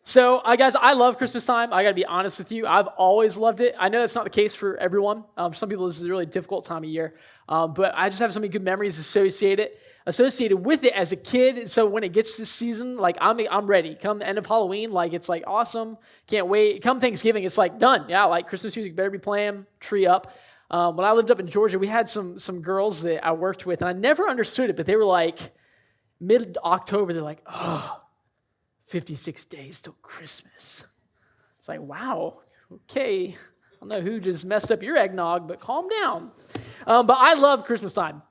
So, guys, I love Christmas time. I got to be honest with you. I've always loved it. I know that's not the case for everyone. For some people, this is a really difficult time of year. But I just have so many good memories associated with it as a kid. So when it gets this season, like I'm ready. Come the end of Halloween, like it's like awesome. Can't wait. Come Thanksgiving, it's like done. Yeah, like Christmas music better be playing. Tree up. When I lived up in Georgia, we had some girls that I worked with, and I never understood it, but they were like mid-October. They're like, 56 days till Christmas. It's like, wow, okay. I don't know who just messed up your eggnog, but calm down. But I love Christmas time.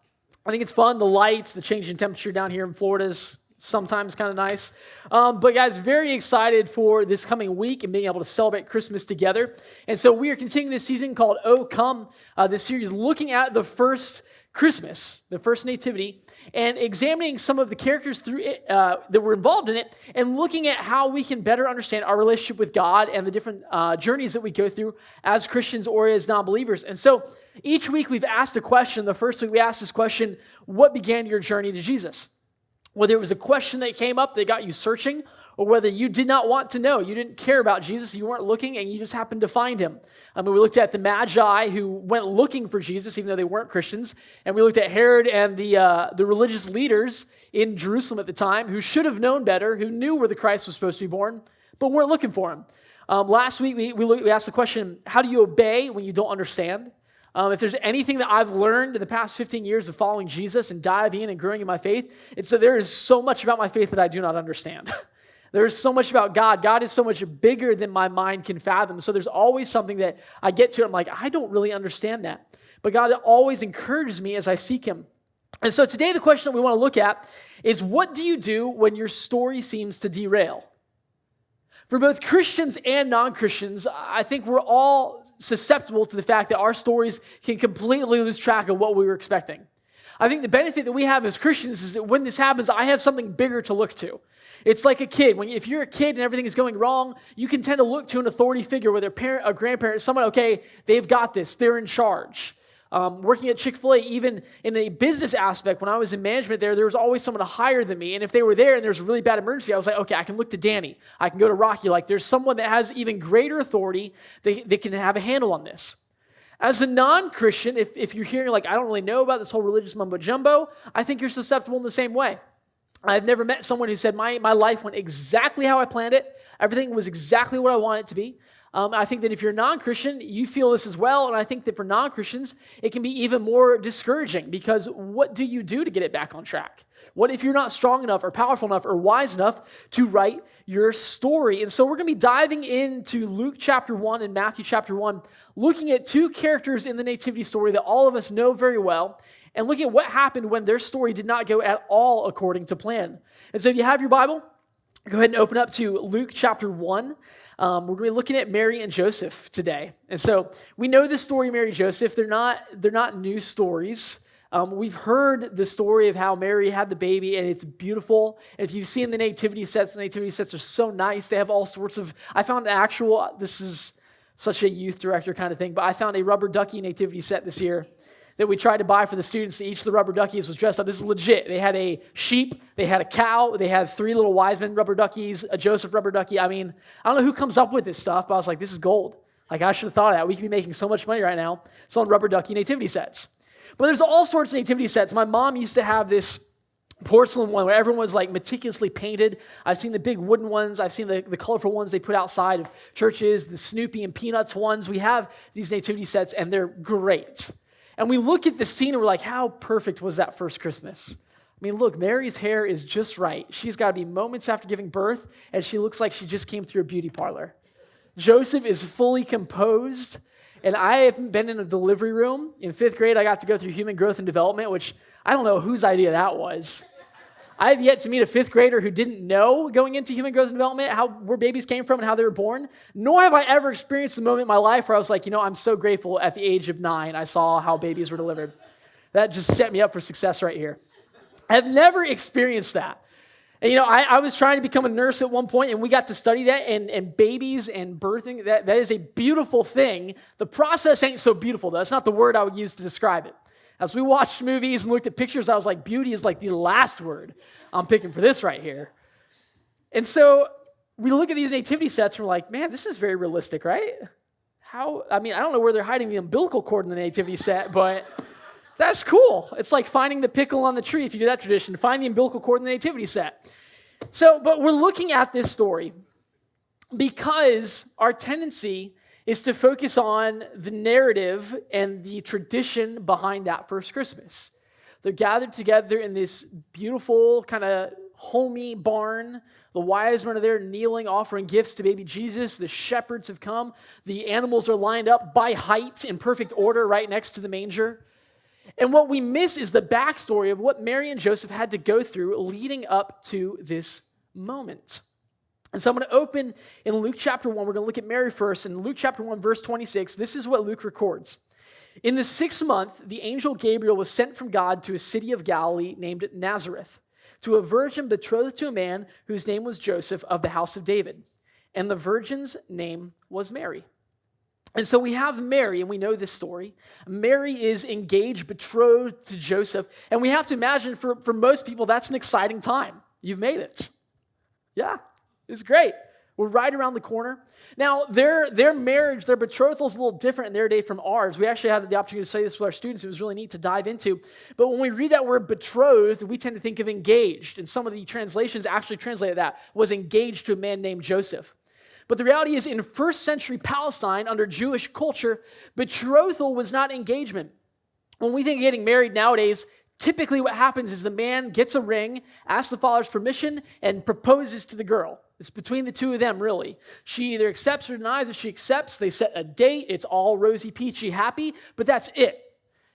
I think it's fun. The lights, the change in temperature down here in Florida is sometimes kind of nice. But guys, very excited for this coming week and being able to celebrate Christmas together. And so we are continuing this season called Oh Come, this series looking at the first Christmas, the first nativity, and examining some of the characters through it that were involved in it, and looking at how we can better understand our relationship with God and the different journeys that we go through as Christians or as non-believers. And so each week we've asked a question. The first week we asked this question, what began your journey to Jesus? Whether it was a question that came up that got you searching, or whether you did not want to know, you didn't care about Jesus, you weren't looking, and you just happened to find him. We looked at the Magi who went looking for Jesus, even though they weren't Christians, and we looked at Herod and the religious leaders in Jerusalem at the time who should have known better, who knew where the Christ was supposed to be born, but weren't looking for him. Last week, we asked the question, how do you obey when you don't understand? If there's anything that I've learned in the past 15 years of following Jesus and diving in and growing in my faith, it's that there is so much about my faith that I do not understand. There's so much about God. God is so much bigger than my mind can fathom. So there's always something that I get to, I'm like, I don't really understand that. But God always encourages me as I seek him. And so today the question that we want to look at is, what do you do when your story seems to derail? For both Christians and non-Christians, I think we're all susceptible to the fact that our stories can completely lose track of what we were expecting. I think the benefit that we have as Christians is that when this happens, I have something bigger to look to. It's like a kid. If you're a kid and everything is going wrong, you can tend to look to an authority figure, whether a parent, a grandparent, someone, okay, they've got this, they're in charge. Working at Chick-fil-A, even in a business aspect, when I was in management there was always someone higher than me. And if they were there and there's a really bad emergency, I was like, okay, I can look to Danny. I can go to Rocky. Like there's someone that has even greater authority that can have a handle on this. As a non-Christian, if you're hearing like, I don't really know about this whole religious mumbo jumbo, I think you're susceptible in the same way. I've never met someone who said, my life went exactly how I planned it. Everything was exactly what I want it to be. I think that if you're a non-Christian, you feel this as well. And I think that for non-Christians, it can be even more discouraging because what do you do to get it back on track? What if you're not strong enough or powerful enough or wise enough to write your story? And so we're going to be diving into Luke chapter 1 and Matthew chapter 1, looking at two characters in the nativity story that all of us know very well, and looking at what happened when their story did not go at all according to plan. And so if you have your Bible, go ahead and open up to Luke chapter 1. We're going to be looking at Mary and Joseph today. And so we know the story of Mary and Joseph. They're not new stories. We've heard the story of how Mary had the baby, and it's beautiful. And if you've seen the nativity sets are so nice. They have all sorts of, I found this is such a youth director kind of thing, but I found a rubber ducky nativity set this year that we tried to buy for the students. Each of the rubber duckies was dressed up. This is legit. They had a sheep, they had a cow, they had 3 little wise men rubber duckies, a Joseph rubber ducky. I mean, I don't know who comes up with this stuff, but I was like, this is gold. Like, I should have thought of that. We could be making so much money right now selling rubber ducky nativity sets. But there's all sorts of nativity sets. My mom used to have this porcelain one where everyone was like meticulously painted. I've seen the big wooden ones. I've seen the colorful ones they put outside of churches, the Snoopy and Peanuts ones. We have these nativity sets, and they're great. And we look at the scene and we're like, how perfect was that first Christmas? I mean, look, Mary's hair is just right. She's got to be moments after giving birth, and she looks like she just came through a beauty parlor. Joseph is fully composed, and I haven't been in a delivery room. In 5th grade, I got to go through human growth and development, which I don't know whose idea that was. I have yet to meet a 5th grader who didn't know going into human growth and development where babies came from and how they were born, nor have I ever experienced a moment in my life where I was like, I'm so grateful at the age of 9 I saw how babies were delivered. That just set me up for success right here. I have never experienced that. And I was trying to become a nurse at one point, and we got to study that, and babies and birthing, that is a beautiful thing. The process ain't so beautiful, though. That's not the word I would use to describe it. As we watched movies and looked at pictures, I was like, beauty is like the last word I'm picking for this right here. And so we look at these nativity sets and we're like, man, this is very realistic, right? I don't know where they're hiding the umbilical cord in the nativity set, but that's cool. It's like finding the pickle on the tree, if you do that tradition, find the umbilical cord in the nativity set. But we're looking at this story because our tendency is to focus on the narrative and the tradition behind that first Christmas. They're gathered together in this beautiful, kind of homey barn. The wise men are there kneeling, offering gifts to baby Jesus. The shepherds have come. The animals are lined up by height in perfect order right next to the manger. And what we miss is the backstory of what Mary and Joseph had to go through leading up to this moment. And so I'm going to open in Luke chapter 1. We're going to look at Mary first. In Luke chapter 1, verse 26, this is what Luke records. In the 6th month, the angel Gabriel was sent from God to a city of Galilee named Nazareth, to a virgin betrothed to a man whose name was Joseph of the house of David. And the virgin's name was Mary. And so we have Mary, and we know this story. Mary is engaged, betrothed to Joseph. And we have to imagine for most people, that's an exciting time. You've made it. Yeah, it's great. We're right around the corner. Now, their marriage, their betrothal is a little different in their day from ours. We actually had the opportunity to study this with our students. It was really neat to dive into. But when we read that word betrothed, we tend to think of engaged. And some of the translations actually translated that, was engaged to a man named Joseph. But the reality is, in first century Palestine, under Jewish culture, betrothal was not engagement. When we think of getting married nowadays, typically what happens is the man gets a ring, asks the father's permission, and proposes to the girl. It's between the two of them, really. She either accepts or denies. If she accepts, they set a date. It's all rosy, peachy, happy, but that's it.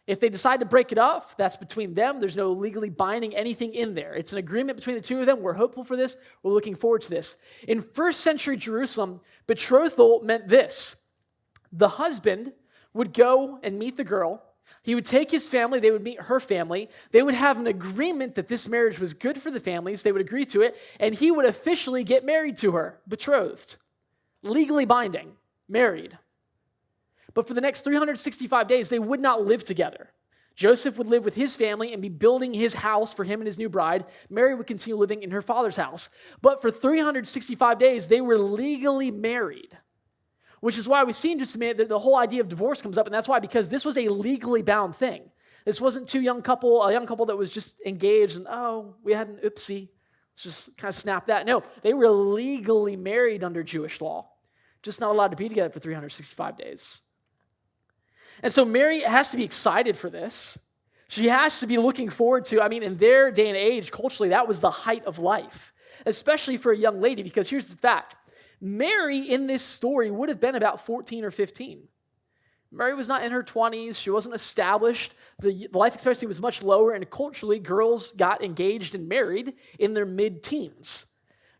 If they decide to break it off, that's between them. There's no legally binding anything in there. It's an agreement between the two of them. We're hopeful for this. We're looking forward to this. In first century Jerusalem, betrothal meant this. The husband would go and meet the girl. He would take his family. They would meet her family. They would have an agreement that this marriage was good for the families. They would agree to it. And he would officially get married to her, betrothed, legally binding, married. But for the next 365 days, they would not live together. Joseph would live with his family and be building his house for him and his new bride. Mary would continue living in her father's house. But for 365 days, they were legally married, which is why we see in just a minute that the whole idea of divorce comes up. And that's why, because this was a legally bound thing. This wasn't a young couple that was just engaged and, we had an oopsie. Let's just kind of snap that. No, they were legally married under Jewish law, just not allowed to be together for 365 days. And so Mary has to be excited for this. She has to be looking forward to, in their day and age, culturally, that was the height of life, especially for a young lady, because here's the fact. Mary in this story would have been about 14 or 15. Mary was not in her 20s. She wasn't established. The life expectancy was much lower, and culturally, girls got engaged and married in their mid-teens.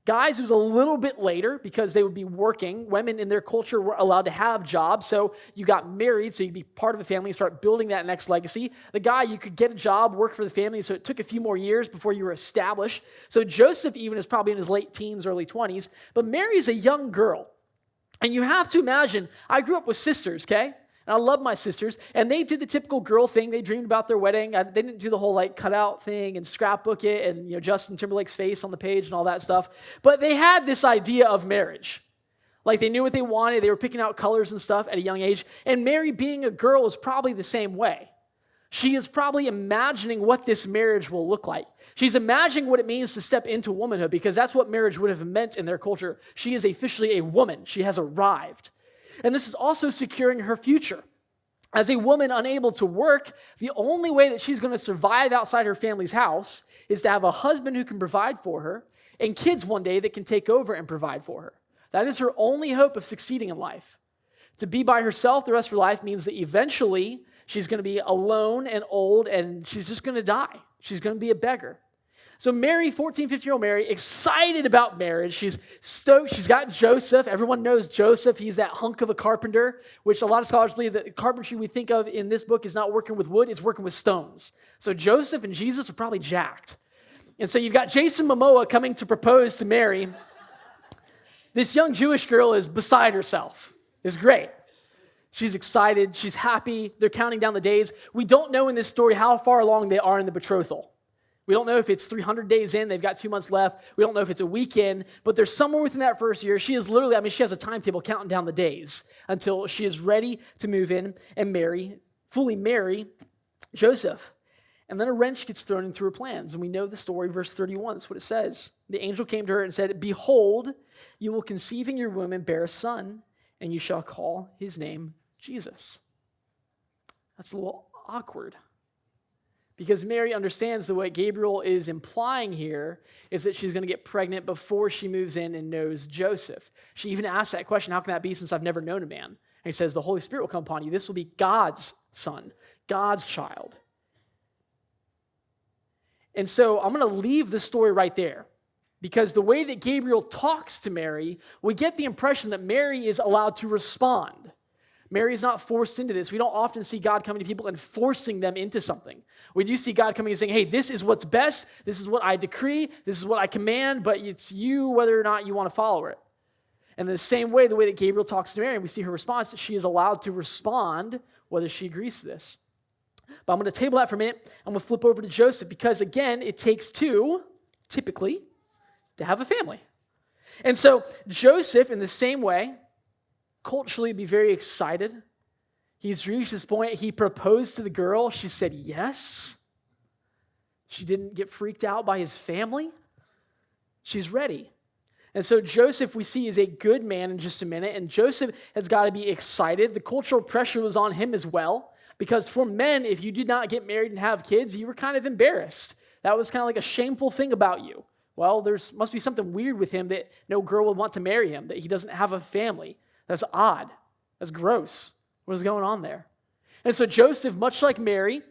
Guys, it was a little bit later because they would be working. Women in their culture were allowed to have jobs, so you got married, so you'd be part of a family and start building that next legacy. The guy, you could get a job, work for the family, so it took a few more years before you were established. So Joseph even is probably in his late teens, early 20s, but Mary is a young girl. And you have to imagine, I grew up with sisters, okay? And I love my sisters, and they did the typical girl thing. They dreamed about their wedding. They didn't do the whole cutout thing and scrapbook it and Justin Timberlake's face on the page and all that stuff. But they had this idea of marriage. They knew what they wanted. They were picking out colors and stuff at a young age. And Mary, being a girl, is probably the same way. She is probably imagining what this marriage will look like. She's imagining what it means to step into womanhood, because that's what marriage would have meant in their culture. She is officially a woman. She has arrived. And this is also securing her future. As a woman unable to work, the only way that she's going to survive outside her family's house is to have a husband who can provide for her and kids one day that can take over and provide for her. That is her only hope of succeeding in life. To be by herself the rest of her life means that eventually she's going to be alone and old, and she's just going to die. She's going to be a beggar. So Mary, 14, 15-year-old Mary, excited about marriage. She's stoked. She's got Joseph. Everyone knows Joseph. He's that hunk of a carpenter, which a lot of scholars believe that the carpentry we think of in this book is not working with wood, it's working with stones. So Joseph and Jesus are probably jacked. And so you've got Jason Momoa coming to propose to Mary. This young Jewish girl is beside herself. It's great. She's excited. She's happy. They're counting down the days. We don't know in this story how far along they are in the betrothal. We don't know if it's 300 days in, they've got 2 months left. We don't know if it's a week in, but there's somewhere within that first year. She is literally, she has a timetable counting down the days until she is ready to move in and fully marry Joseph. And then a wrench gets thrown into her plans. And we know the story, verse 31, that's what it says. The angel came to her and said, "Behold, you will conceive in your womb and bear a son, and you shall call his name Jesus." That's a little awkward. Because Mary understands that what Gabriel is implying here is that she's going to get pregnant before she moves in and knows Joseph. She even asks that question, "How can that be since I've never known a man?" And he says, "The Holy Spirit will come upon you. This will be God's son, God's child." And so I'm going to leave the story right there, because the way that Gabriel talks to Mary, we get the impression that Mary is allowed to respond. Mary is not forced into this. We don't often see God coming to people and forcing them into something. We do see God coming and saying, "Hey, this is what's best. This is what I decree. This is what I command, but it's you whether or not you want to follow it." And in the same way, the way that Gabriel talks to Mary, we see her response, that she is allowed to respond whether she agrees to this. But I'm going to table that for a minute. I'm going to flip over to Joseph, because again, it takes two, typically, to have a family. And so Joseph, in the same way, culturally be very excited. He's reached this point. He proposed to the girl. She said yes. She didn't get freaked out by his family. She's ready. And so Joseph, we see, is a good man in just a minute. And Joseph has got to be excited. The cultural pressure was on him as well, because for men, if you did not get married and have kids, you were kind of embarrassed. That was kind of like a shameful thing about you. Well, there must be something weird with him that no girl would want to marry him, that he doesn't have a family. That's odd. That's gross. What is going on there? And so Joseph, much like Mary,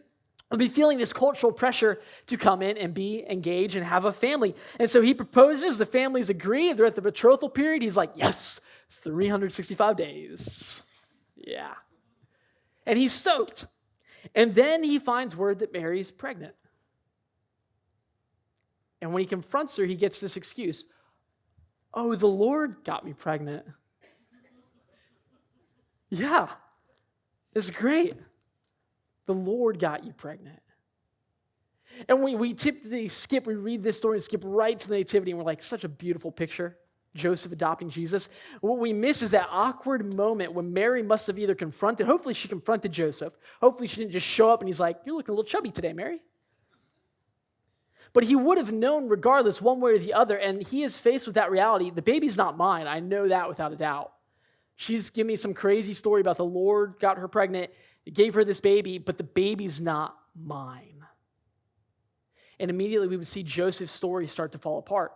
will be feeling this cultural pressure to come in and be engaged and have a family. And so he proposes. The families agree. They're at the betrothal period. He's like, yes, 365 days. Yeah. And he's stoked. And then he finds word that Mary's pregnant. And when he confronts her, he gets this excuse. "Oh, the Lord got me pregnant." Yeah, it's great. The Lord got you pregnant. And we read this story and skip right to the nativity, and we're like, such a beautiful picture. Joseph adopting Jesus. What we miss is that awkward moment when Mary must have either hopefully she confronted Joseph. Hopefully she didn't just show up and he's like, "You're looking a little chubby today, Mary." But he would have known regardless, one way or the other, and he is faced with that reality. The baby's not mine. I know that without a doubt. She's giving me some crazy story about the Lord got her pregnant, gave her this baby, but the baby's not mine. And immediately we would see Joseph's story start to fall apart,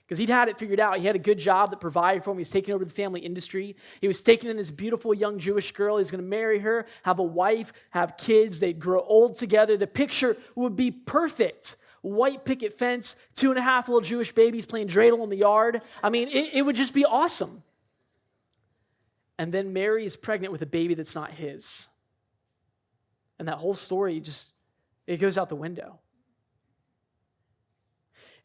because he'd had it figured out. He had a good job that provided for him. He was taking over the family industry. He was taking in this beautiful young Jewish girl. He's going to marry her, have a wife, have kids. They'd grow old together. The picture would be perfect. White picket fence, 2.5 little Jewish babies playing dreidel in the yard. It would just be awesome. And then Mary is pregnant with a baby that's not his. And that whole story it goes out the window.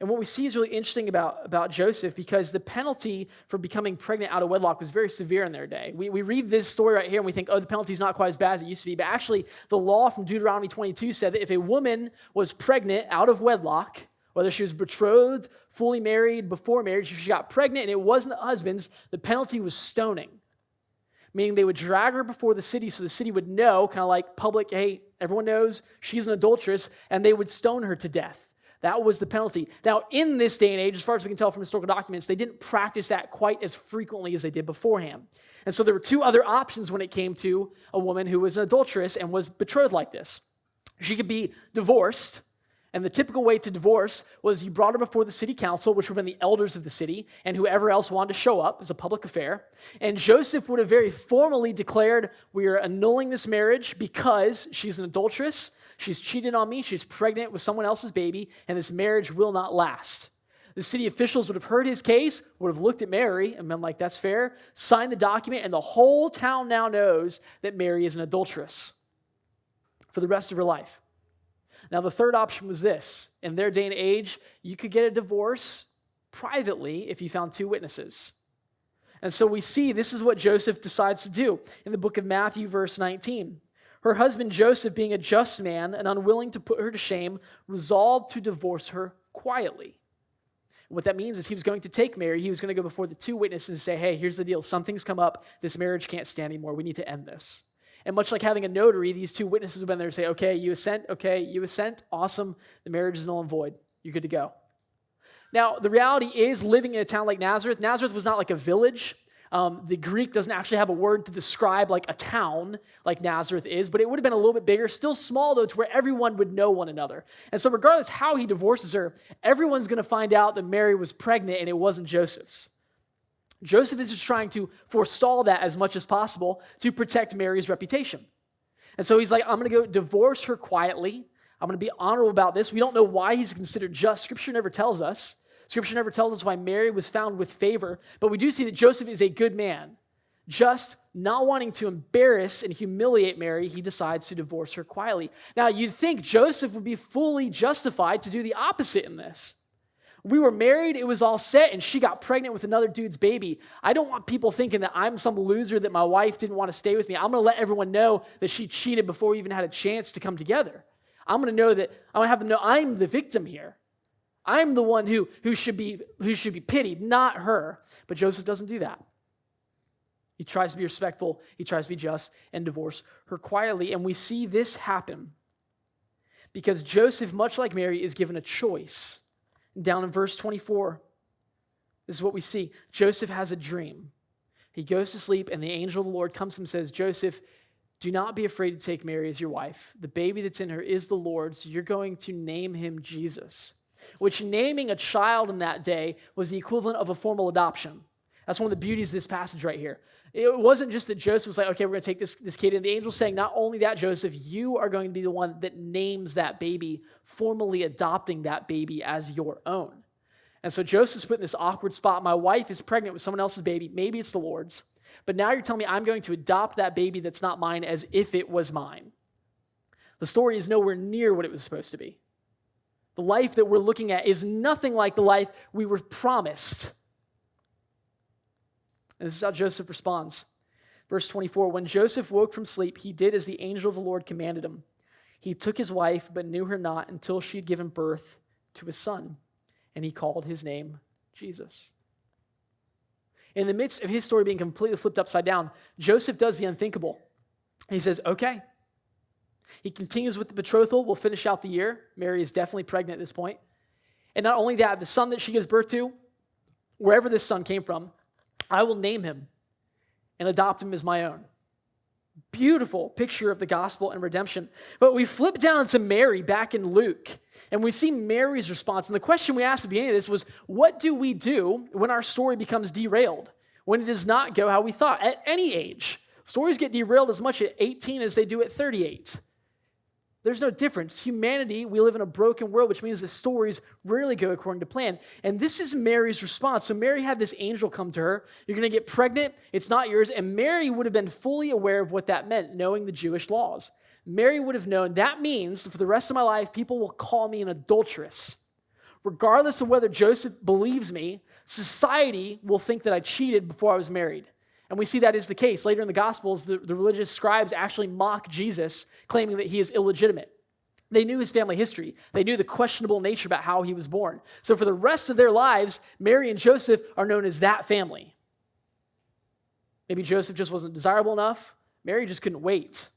And what we see is really interesting about Joseph, because the penalty for becoming pregnant out of wedlock was very severe in their day. We read this story right here and we think, oh, the penalty's not quite as bad as it used to be. But actually, the law from Deuteronomy 22 said that if a woman was pregnant out of wedlock, whether she was betrothed, fully married, before marriage, if she got pregnant and it wasn't the husband's, the penalty was stoning. Meaning they would drag her before the city so the city would know, kind of like public, hey, everyone knows she's an adulteress, and they would stone her to death. That was the penalty. Now, in this day and age, as far as we can tell from historical documents, they didn't practice that quite as frequently as they did beforehand. And so there were two other options when it came to a woman who was an adulteress and was betrothed like this. She could be divorced, and the typical way to divorce was you brought her before the city council, which would have been the elders of the city, and whoever else wanted to show up. It was a public affair. And Joseph would have very formally declared, we are annulling this marriage because she's an adulteress, she's cheated on me, she's pregnant with someone else's baby, and this marriage will not last. The city officials would have heard his case, would have looked at Mary and been like, that's fair, signed the document, and the whole town now knows that Mary is an adulteress for the rest of her life. Now, the third option was this. In their day and age, you could get a divorce privately if you found two witnesses. And so we see this is what Joseph decides to do in the book of Matthew, verse 19. Her husband Joseph, being a just man and unwilling to put her to shame, resolved to divorce her quietly. And what that means is he was going to take Mary. He was going to go before the two witnesses and say, hey, here's the deal. Something's come up. This marriage can't stand anymore. We need to end this. And much like having a notary, these two witnesses would have been there and say, okay, you assent. Okay, you assent. Awesome. The marriage is null and void. You're good to go. Now, the reality is living in a town like Nazareth. Nazareth was not like a village. The Greek doesn't actually have a word to describe like a town like Nazareth is, but it would have been a little bit bigger, still small though, to where everyone would know one another. And so regardless how he divorces her, everyone's going to find out that Mary was pregnant and it wasn't Joseph's. Joseph is just trying to forestall that as much as possible to protect Mary's reputation. And so he's like, I'm going to go divorce her quietly. I'm going to be honorable about this. We don't know why he's considered just. Scripture never tells us. Scripture never tells us why Mary was found with favor, but we do see that Joseph is a good man. Just not wanting to embarrass and humiliate Mary, he decides to divorce her quietly. Now, you'd think Joseph would be fully justified to do the opposite in this. We were married, it was all set, and she got pregnant with another dude's baby. I don't want people thinking that I'm some loser, that my wife didn't want to stay with me. I'm going to let everyone know that she cheated before we even had a chance to come together. I'm going to know that, I'm going to have them know I'm the victim here. I'm the one who should be pitied, not her. But Joseph doesn't do that. He tries to be respectful, he tries to be just, and divorce her quietly. And we see this happen because Joseph, much like Mary, is given a choice. Down in verse 24, this is what we see. Joseph has a dream. He goes to sleep, and the angel of the Lord comes to him and says, Joseph, do not be afraid to take Mary as your wife. The baby that's in her is the Lord, so you're going to name him Jesus. Which naming a child in that day was the equivalent of a formal adoption. That's one of the beauties of this passage right here. It wasn't just that Joseph was like, okay, we're going to take this kid. And the angel's saying, not only that, Joseph, you are going to be the one that names that baby, formally adopting that baby as your own. And so Joseph's put in this awkward spot. My wife is pregnant with someone else's baby. Maybe it's the Lord's. But now you're telling me I'm going to adopt that baby that's not mine as if it was mine. The story is nowhere near what it was supposed to be. The life that we're looking at is nothing like the life we were promised. And this is how Joseph responds. Verse 24, when Joseph woke from sleep, he did as the angel of the Lord commanded him. He took his wife, but knew her not until she had given birth to a son, and he called his name Jesus. In the midst of his story being completely flipped upside down, Joseph does the unthinkable. He says, okay. He continues with the betrothal. We'll finish out the year. Mary is definitely pregnant at this point. And not only that, the son that she gives birth to, wherever this son came from, I will name him and adopt him as my own. Beautiful picture of the gospel and redemption. But we flip down to Mary back in Luke, and we see Mary's response. And the question we asked at the beginning of this was, what do we do when our story becomes derailed? When it does not go how we thought? At any age. Stories get derailed as much at 18 as they do at 38. There's no difference. Humanity, we live in a broken world, which means the stories rarely go according to plan. And this is Mary's response. So Mary had this angel come to her. You're going to get pregnant. It's not yours. And Mary would have been fully aware of what that meant, knowing the Jewish laws. Mary would have known that means for the rest of my life, people will call me an adulteress. Regardless of whether Joseph believes me, society will think that I cheated before I was married. And we see that is the case. Later in the Gospels, the religious scribes actually mock Jesus, claiming that he is illegitimate. They knew his family history. They knew the questionable nature about how he was born. So for the rest of their lives, Mary and Joseph are known as that family. Maybe Joseph just wasn't desirable enough. Mary just couldn't wait.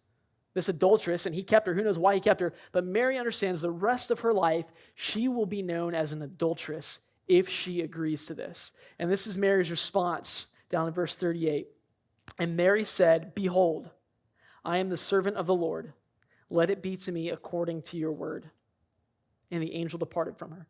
This adulteress, and he kept her. Who knows why he kept her? But Mary understands the rest of her life, she will be known as an adulteress if she agrees to this. And this is Mary's response down in verse 38. And Mary said, behold, I am the servant of the Lord. Let it be to me according to your word. And the angel departed from her.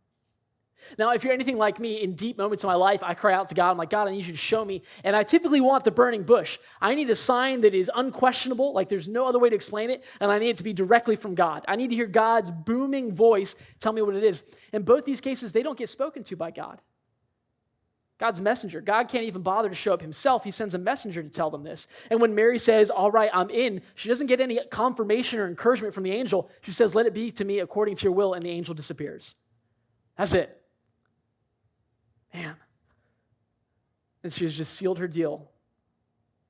Now, if you're anything like me, in deep moments of my life, I cry out to God. I'm like, God, I need you to show me. And I typically want the burning bush. I need a sign that is unquestionable, like there's no other way to explain it, and I need it to be directly from God. I need to hear God's booming voice tell me what it is. In both these cases, they don't get spoken to by God. God's messenger. God can't even bother to show up himself. He sends a messenger to tell them this. And when Mary says, all right, I'm in, she doesn't get any confirmation or encouragement from the angel. She says, let it be to me according to your will, and the angel disappears. That's it. Man. And she has just sealed her deal.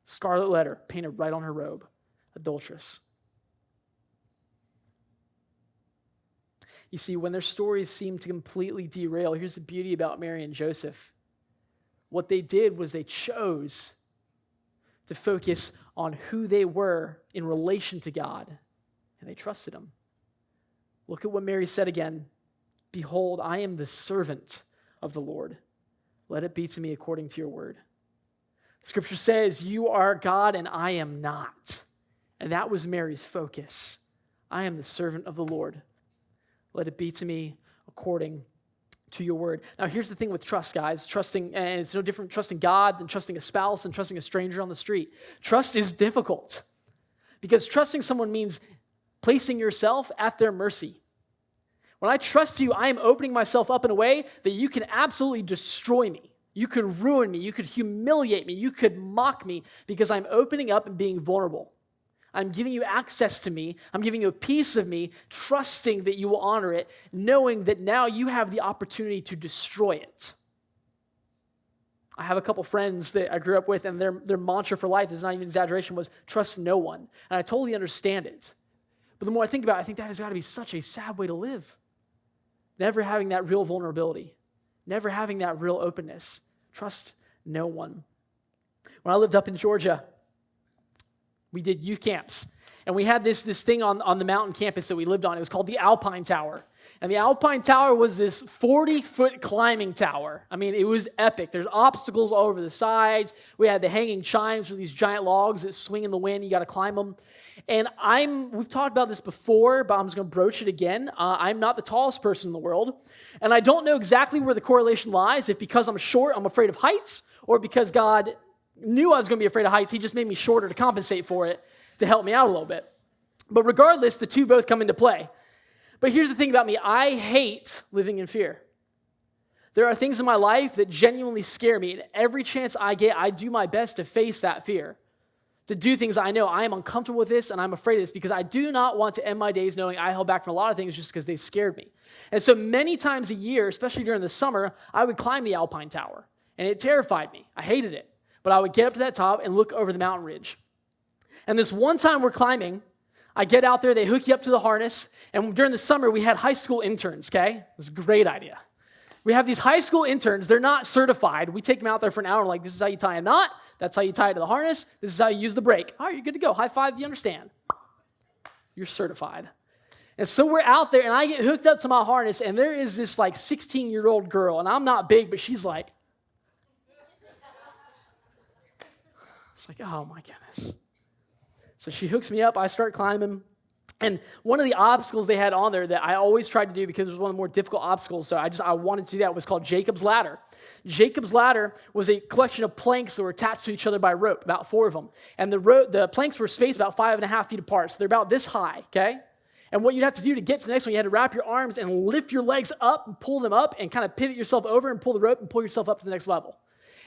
Scarlet letter painted right on her robe. Adulteress. You see, when their stories seem to completely derail, here's the beauty about Mary and Joseph. What they did was they chose to focus on who they were in relation to God, and they trusted him. Look at what Mary said again. Behold, I am the servant of the Lord. Let it be to me according to your word. Scripture says, you are God and I am not. And that was Mary's focus. I am the servant of the Lord. Let it be to me according to your word. Now, here's the thing with trust, guys. Trusting, and it's no different trusting God than trusting a spouse and trusting a stranger on the street. Trust is difficult because trusting someone means placing yourself at their mercy. When I trust you, I am opening myself up in a way that you can absolutely destroy me. You could ruin me. You could humiliate me. You could mock me because I'm opening up and being vulnerable. I'm giving you access to me. I'm giving you a piece of me, trusting that you will honor it, knowing that now you have the opportunity to destroy it. I have a couple friends that I grew up with, and their mantra for life, is not even an exaggeration, was trust no one. And I totally understand it. But the more I think about it, I think that has got to be such a sad way to live. Never having that real vulnerability. Never having that real openness. Trust no one. When I lived up in Georgia, we did youth camps. And we had this thing on the mountain campus that we lived on. It was called the Alpine Tower. And the Alpine Tower was this 40-foot climbing tower. I mean, it was epic. There's obstacles all over the sides. We had the hanging chimes with these giant logs that swing in the wind. You got to climb them. And we've talked about this before, but I'm just going to broach it again. I'm not the tallest person in the world. And I don't know exactly where the correlation lies. If because I'm short, I'm afraid of heights, or because God knew I was going to be afraid of heights, he just made me shorter to compensate for it, to help me out a little bit. But regardless, the two both come into play. But here's the thing about me. I hate living in fear. There are things in my life that genuinely scare me, and every chance I get, I do my best to face that fear, to do things I know I am uncomfortable with this, and I'm afraid of this, because I do not want to end my days knowing I held back from a lot of things just because they scared me. And so many times a year, especially during the summer, I would climb the Alpine Tower, and it terrified me. I hated it. But I would get up to that top and look over the mountain ridge. And this one time we're climbing, I get out there, they hook you up to the harness, and during the summer, we had high school interns, okay? It was a great idea. We have these high school interns, they're not certified. We take them out there for an hour, like, this is how you tie a knot, that's how you tie it to the harness, this is how you use the brake. All right, you're good to go. High five if you understand. You're certified. And so we're out there, and I get hooked up to my harness, and there is this, like, 16-year-old girl, and I'm not big, but she's like, it's like, oh my goodness. So she hooks me up, I start climbing, and one of the obstacles they had on there that I always tried to do because it was one of the more difficult obstacles, so I wanted to do that, was called Jacob's Ladder. Jacob's Ladder was a collection of planks that were attached to each other by rope, about 4 of them. And the planks were spaced about 5.5 feet apart, so they're about this high, okay? And what you'd have to do to get to the next one, you had to wrap your arms and lift your legs up and pull them up and kind of pivot yourself over and pull the rope and pull yourself up to the next level.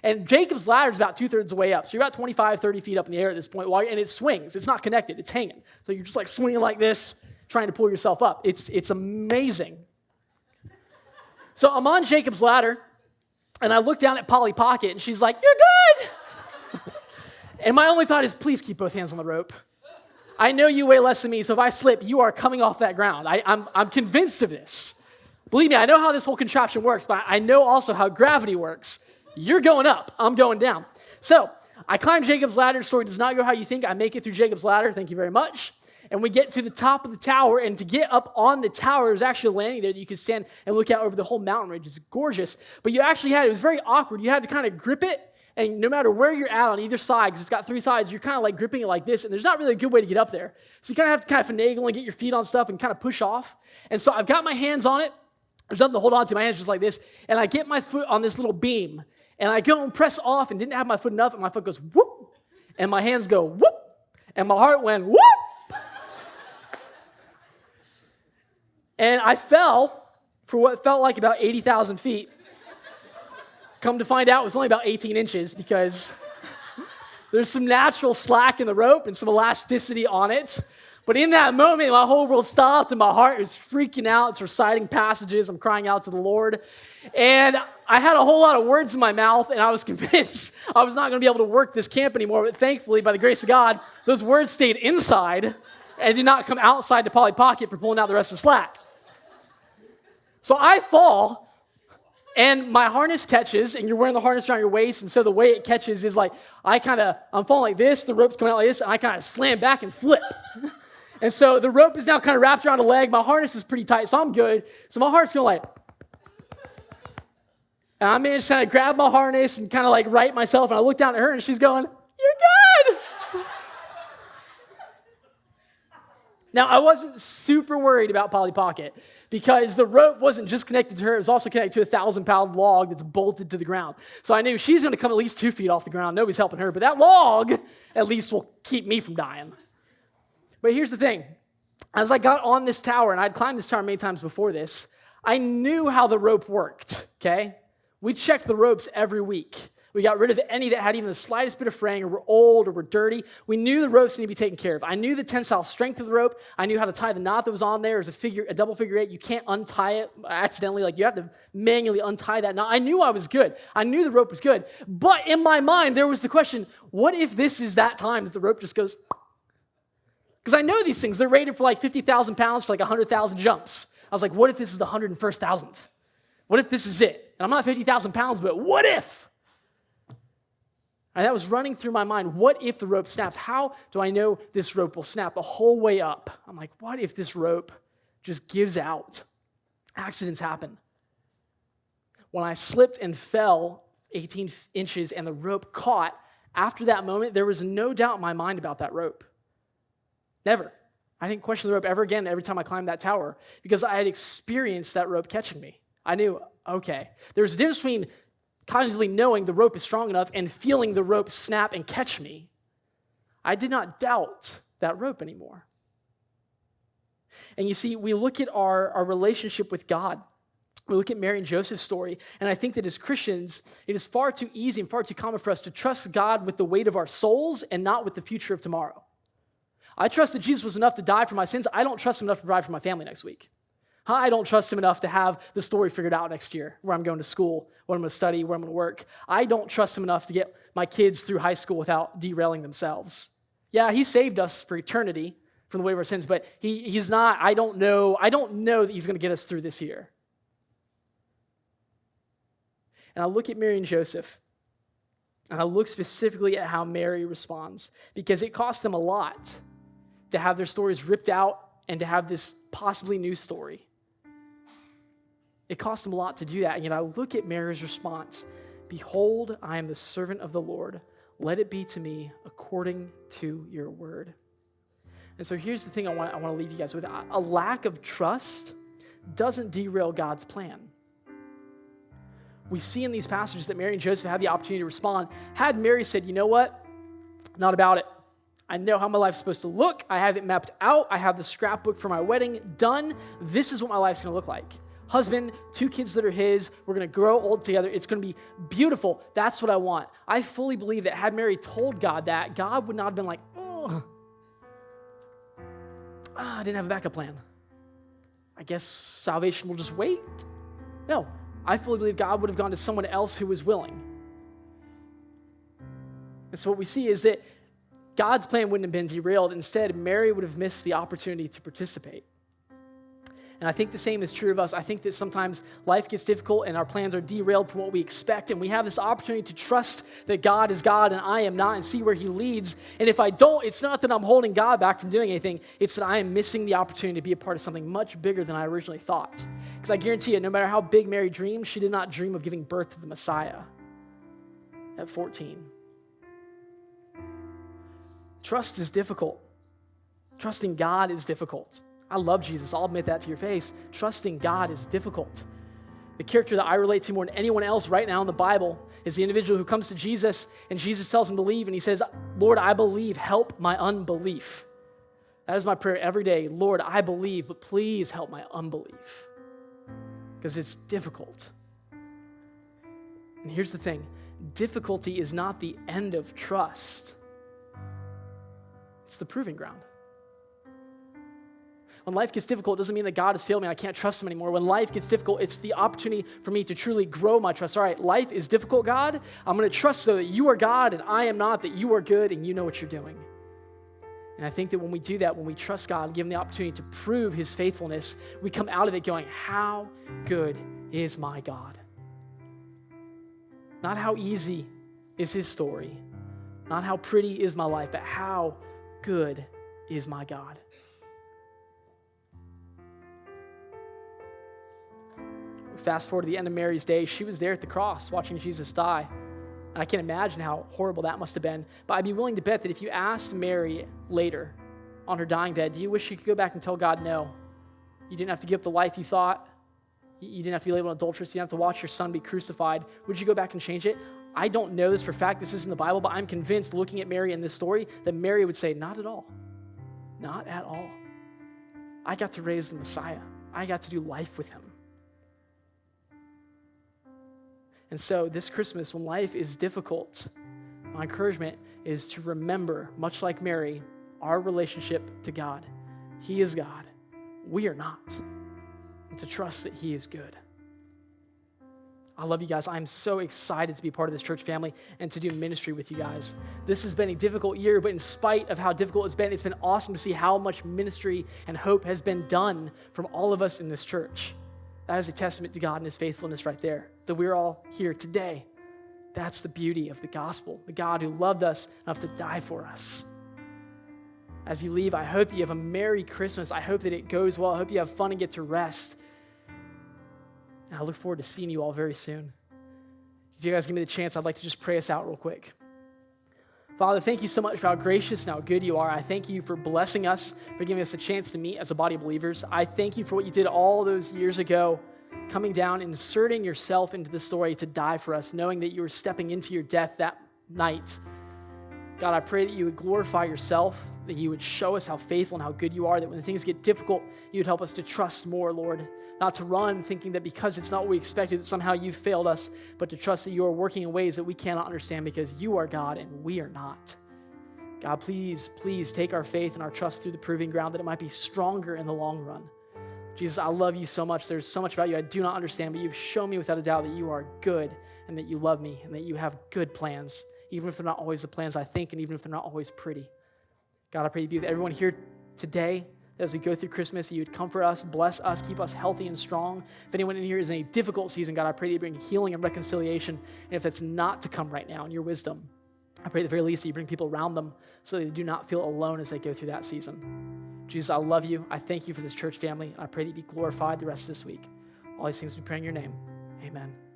And Jacob's Ladder is about 2/3 of the way up. So you're about 25, 30 feet up in the air at this point. And it swings. It's not connected. It's hanging. So you're just like swinging like this, trying to pull yourself up. It's amazing. So I'm on Jacob's Ladder, and I look down at Polly Pocket, and she's like, you're good. And my only thought is, please keep both hands on the rope. I know you weigh less than me, so if I slip, you are coming off that ground. I'm convinced of this. Believe me, I know how this whole contraption works, but I know also how gravity works. You're going up. I'm going down. So I climb Jacob's Ladder. Story does not go how you think. I make it through Jacob's Ladder. Thank you very much. And we get to the top of the tower. And to get up on the tower, there's actually a landing there that you could stand and look out over the whole mountain ridge. It's gorgeous. But you actually it was very awkward. You had to kind of grip it. And no matter where you're at on either side, because it's got 3 sides, you're kind of like gripping it like this. And there's not really a good way to get up there. So you kind of have to kind of finagle and get your feet on stuff and kind of push off. And so I've got my hands on it. There's nothing to hold on to. My hands just like this. And I get my foot on this little beam. And I go and press off and didn't have my foot enough, and my foot goes whoop, and my hands go whoop, and my heart went whoop. And I fell for what felt like about 80,000 feet. Come to find out, it was only about 18 inches because there's some natural slack in the rope and some elasticity on it. But in that moment, my whole world stopped, and my heart was freaking out. It's reciting passages. I'm crying out to the Lord. And I had a whole lot of words in my mouth, and I was convinced I was not going to be able to work this camp anymore. But thankfully, by the grace of God, those words stayed inside and did not come outside to Polly Pocket for pulling out the rest of the slack. So I fall, and my harness catches, and you're wearing the harness around your waist, and so the way it catches is like, I'm falling like this, the rope's coming out like this, and I kind of slam back and flip. And so the rope is now kind of wrapped around a leg, my harness is pretty tight, so I'm good. So my heart's going like, and I managed to kind of grab my harness and kind of like right myself, and I look down at her, and she's going, "You're good." Now, I wasn't super worried about Polly Pocket because the rope wasn't just connected to her, it was also connected to a 1,000-pound log that's bolted to the ground. So I knew she's going to come at least 2 feet off the ground. Nobody's helping her, but that log at least will keep me from dying. But here's the thing. As I got on this tower, and I'd climbed this tower many times before this, I knew how the rope worked, okay? We checked the ropes every week. We got rid of any that had even the slightest bit of fraying or were old or were dirty. We knew the ropes needed to be taken care of. I knew the tensile strength of the rope. I knew how to tie the knot that was on there as a double figure eight. You can't untie it accidentally. Like, you have to manually untie that knot. I knew I was good. I knew the rope was good. But in my mind, there was the question, what if this is that time that the rope just goes? Because I know these things. They're rated for like 50,000 pounds for like 100,000 jumps. I was like, what if this is the 101,000th? What if this is it? And I'm not 50,000 pounds, but what if? And that was running through my mind. What if the rope snaps? How do I know this rope will snap the whole way up? I'm like, what if this rope just gives out? Accidents happen. When I slipped and fell 18 inches and the rope caught, after that moment, there was no doubt in my mind about that rope. Never. I didn't question the rope ever again every time I climbed that tower because I had experienced that rope catching me. I knew, okay, there's a difference between cognitively knowing the rope is strong enough and feeling the rope snap and catch me. I did not doubt that rope anymore. And you see, we look at our relationship with God. We look at Mary and Joseph's story, and I think that as Christians, it is far too easy and far too common for us to trust God with the weight of our souls and not with the future of tomorrow. I trust that Jesus was enough to die for my sins. I don't trust him enough to provide for my family next week. I don't trust him enough to have the story figured out next year, where I'm going to school, what I'm going to study, where I'm going to work. I don't trust him enough to get my kids through high school without derailing themselves. Yeah, he saved us for eternity from the weight of our sins, but he's not, I don't know that he's going to get us through this year. And I look at Mary and Joseph, and I look specifically at how Mary responds, because it cost them a lot to have their stories ripped out and to have this possibly new story. It cost them a lot to do that. And yet I look at Mary's response. Behold, I am the servant of the Lord. Let it be to me according to your word. And so here's the thing I want to leave you guys with. A lack of trust doesn't derail God's plan. We see in these passages that Mary and Joseph had the opportunity to respond. Had Mary said, you know what? Not about it. I know how my life's supposed to look. I have it mapped out. I have the scrapbook for my wedding done. This is what my life's going to look like. Husband, 2 kids that are his. We're going to grow old together. It's going to be beautiful. That's what I want. I fully believe that had Mary told God that, God would not have been like, I didn't have a backup plan. I guess salvation will just wait. No, I fully believe God would have gone to someone else who was willing. And so what we see is that God's plan wouldn't have been derailed. Instead, Mary would have missed the opportunity to participate. And I think the same is true of us. I think that sometimes life gets difficult and our plans are derailed from what we expect. And we have this opportunity to trust that God is God and I am not and see where he leads. And if I don't, it's not that I'm holding God back from doing anything. It's that I am missing the opportunity to be a part of something much bigger than I originally thought. Because I guarantee you, no matter how big Mary dreamed, she did not dream of giving birth to the Messiah at 14. Trust is difficult. Trusting God is difficult. I love Jesus. I'll admit that to your face. Trusting God is difficult. The character that I relate to more than anyone else right now in the Bible is the individual who comes to Jesus and Jesus tells him to believe and he says, Lord, I believe, help my unbelief. That is my prayer every day. Lord, I believe, but please help my unbelief. Because it's difficult. And here's the thing. Difficulty is not the end of trust. It's the proving ground. When life gets difficult, it doesn't mean that God has failed me. I can't trust him anymore. When life gets difficult, it's the opportunity for me to truly grow my trust. All right, life is difficult, God. I'm going to trust though that you are God and I am not, that you are good and you know what you're doing. And I think that when we do that, when we trust God and give him the opportunity to prove his faithfulness, we come out of it going, how good is my God? Not how easy is his story, not how pretty is my life, but how good is my God? Fast forward to the end of Mary's day, she was there at the cross watching Jesus die. And I can't imagine how horrible that must have been. But I'd be willing to bet that if you asked Mary later on her dying bed, do you wish you could go back and tell God no? You didn't have to give up the life you thought. You didn't have to be labeled an adulteress. You didn't have to watch your son be crucified. Would you go back and change it? I don't know this for a fact. This isn't the Bible, but I'm convinced looking at Mary in this story that Mary would say, not at all. Not at all. I got to raise the Messiah. I got to do life with him. And so this Christmas, when life is difficult, my encouragement is to remember, much like Mary, our relationship to God. He is God. We are not. And to trust that he is good. I love you guys. I'm so excited to be part of this church family and to do ministry with you guys. This has been a difficult year, but in spite of how difficult it's been awesome to see how much ministry and hope has been done from all of us in this church. That is a testament to God and his faithfulness right there, that we're all here today. That's the beauty of the gospel, the God who loved us enough to die for us. As you leave, I hope that you have a Merry Christmas. I hope that it goes well. I hope you have fun and get to rest. And I look forward to seeing you all very soon. If you guys give me the chance, I'd like to just pray us out real quick. Father, thank you so much for how gracious and how good you are. I thank you for blessing us, for giving us a chance to meet as a body of believers. I thank you for what you did all those years ago, coming down, inserting yourself into the story to die for us, knowing that you were stepping into your death that night. God, I pray that you would glorify yourself, that you would show us how faithful and how good you are, that when things get difficult, you would help us to trust more, Lord. Not to run thinking that because it's not what we expected, that somehow you failed us, but to trust that you are working in ways that we cannot understand because you are God and we are not. God, please take our faith and our trust through the proving ground that it might be stronger in the long run. Jesus, I love you so much. There's so much about you I do not understand, but you've shown me without a doubt that you are good and that you love me and that you have good plans, even if they're not always the plans I think and even if they're not always pretty. God, I pray you be with everyone here today. As we go through Christmas, you would comfort us, bless us, keep us healthy and strong. If anyone in here is in a difficult season, God, I pray that you bring healing and reconciliation. And if it's not to come right now in your wisdom, I pray at the very least that you bring people around them so that they do not feel alone as they go through that season. Jesus, I love you. I thank you for this church family. And I pray that you be glorified the rest of this week. All these things we pray in your name. Amen.